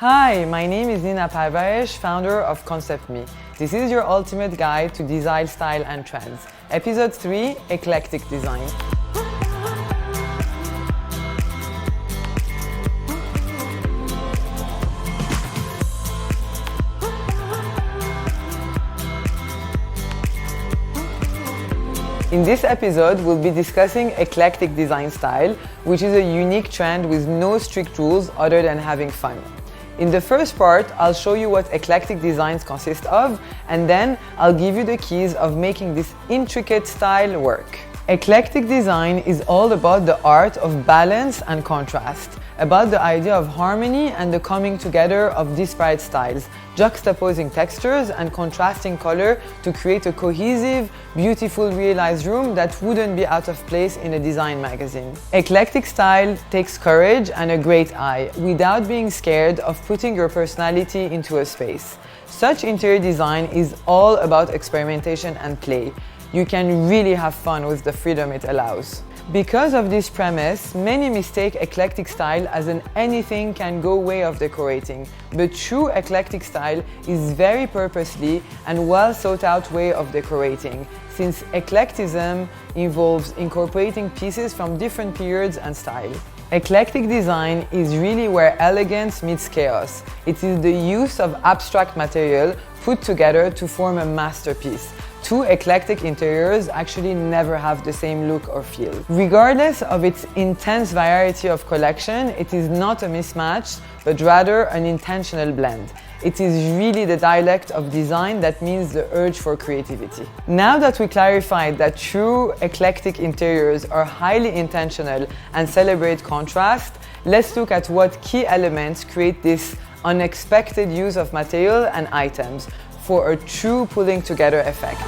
Hi, my name is Nina Parvaez, founder of Concept.me. This is your ultimate guide to design, style and trends. Episode 3, Eclectic Design. In this episode, we'll be discussing eclectic design style, which is a unique trend with no strict rules other than having fun. In the first part, I'll show you what eclectic designs consist of, and then I'll give you the keys of making this intricate style work. Eclectic design is all about the art of balance and contrast, about the idea of harmony and the coming together of disparate styles, juxtaposing textures and contrasting color to create a cohesive, beautiful, realized room that wouldn't be out of place in a design magazine. Eclectic style takes courage and a great eye, without being scared of putting your personality into a space. Such interior design is all about experimentation and play. You can really have fun with the freedom it allows. Because of this premise, many mistake eclectic style as an anything can go way of decorating, but true eclectic style is very purposely and well thought out way of decorating, since eclecticism involves incorporating pieces from different periods and style. Eclectic design is really where elegance meets chaos. It is the use of abstract material put together to form a masterpiece. Two eclectic interiors actually never have the same look or feel. Regardless of its intense variety of collection, it is not a mismatch, but rather an intentional blend. It is really the dialect of design that means the urge for creativity. Now that we clarified that true eclectic interiors are highly intentional and celebrate contrast, let's look at what key elements create this unexpected use of material and items for a true pulling together effect.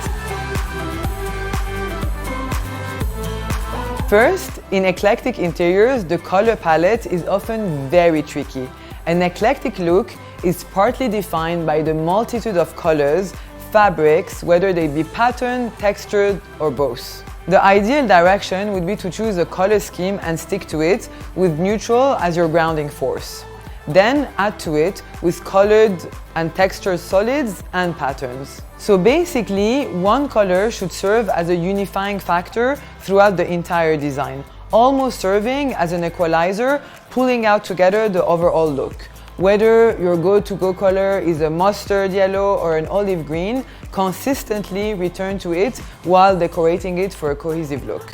First, in eclectic interiors, the color palette is often very tricky. An eclectic look is partly defined by the multitude of colors, fabrics, whether they be patterned, textured, or both. The ideal direction would be to choose a color scheme and stick to it with neutral as your grounding force. Then add to it with colored and textured solids and patterns. So basically, one color should serve as a unifying factor throughout the entire design, almost serving as an equalizer, pulling out together the overall look. Whether your go-to-go color is a mustard yellow or an olive green, consistently return to it while decorating it for a cohesive look.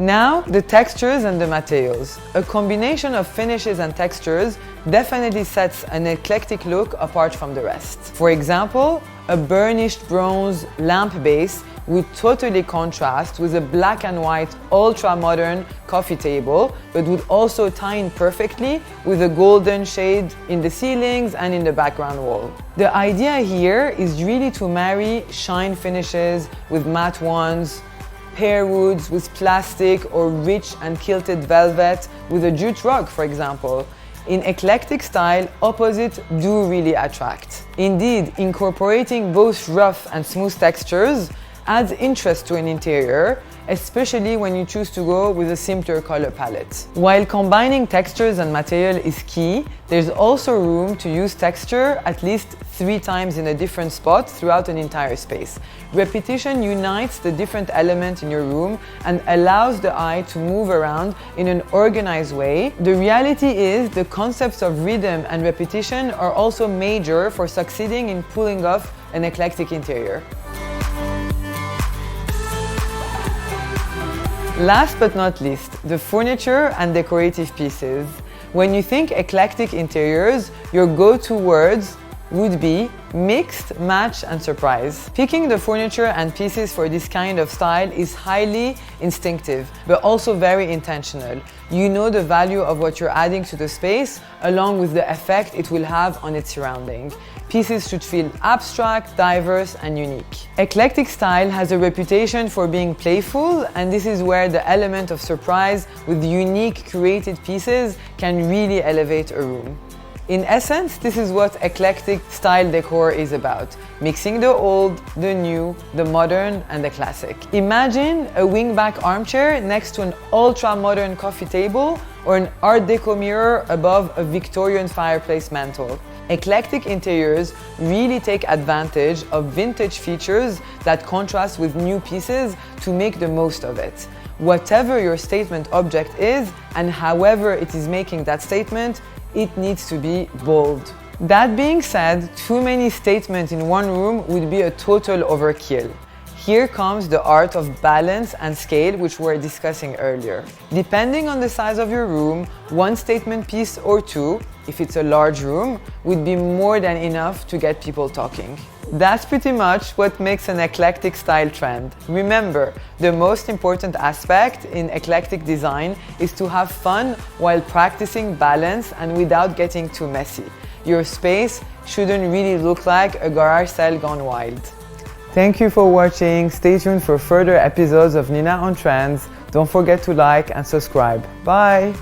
Now, the textures and the materials. A combination of finishes and textures definitely sets an eclectic look apart from the rest. For example, a burnished bronze lamp base would totally contrast with a black and white ultra-modern coffee table, but would also tie in perfectly with a golden shade in the ceilings and in the background wall. The idea here is really to marry shine finishes with matte ones, pear woods with plastic, or rich and quilted velvet with a jute rug, for example. In eclectic style, opposites do really attract. Indeed, incorporating both rough and smooth textures adds interest to an interior, especially when you choose to go with a simpler color palette. While combining textures and material is key, there's also room to use texture at least 3 times in a different spot throughout an entire space. Repetition unites the different elements in your room and allows the eye to move around in an organized way. The reality is the concepts of rhythm and repetition are also major for succeeding in pulling off an eclectic interior. Last but not least, the furniture and decorative pieces. When you think eclectic interiors, your go-to words would be mixed, match and surprise. Picking the furniture and pieces for this kind of style is highly instinctive, but also very intentional. You know the value of what you're adding to the space, along with the effect it will have on its surrounding. Pieces should feel abstract, diverse and unique. Eclectic style has a reputation for being playful, and this is where the element of surprise with unique curated pieces can really elevate a room. In essence, this is what eclectic style decor is about, mixing the old, the new, the modern and the classic. Imagine a wingback armchair next to an ultra-modern coffee table, or an Art Deco mirror above a Victorian fireplace mantle. Eclectic interiors really take advantage of vintage features that contrast with new pieces to make the most of it. Whatever your statement object is, and however it is making that statement, it needs to be bold. That being said, too many statements in one room would be a total overkill. Here comes the art of balance and scale, which we were discussing earlier. Depending on the size of your room, one statement piece or two, if it's a large room, would be more than enough to get people talking. That's pretty much what makes an eclectic style trend. Remember, the most important aspect in eclectic design is to have fun while practicing balance and without getting too messy. Your space shouldn't really look like a garage sale gone wild. Thank you for watching. Stay tuned for further episodes of Nina on Trends. Don't forget to like and subscribe. Bye!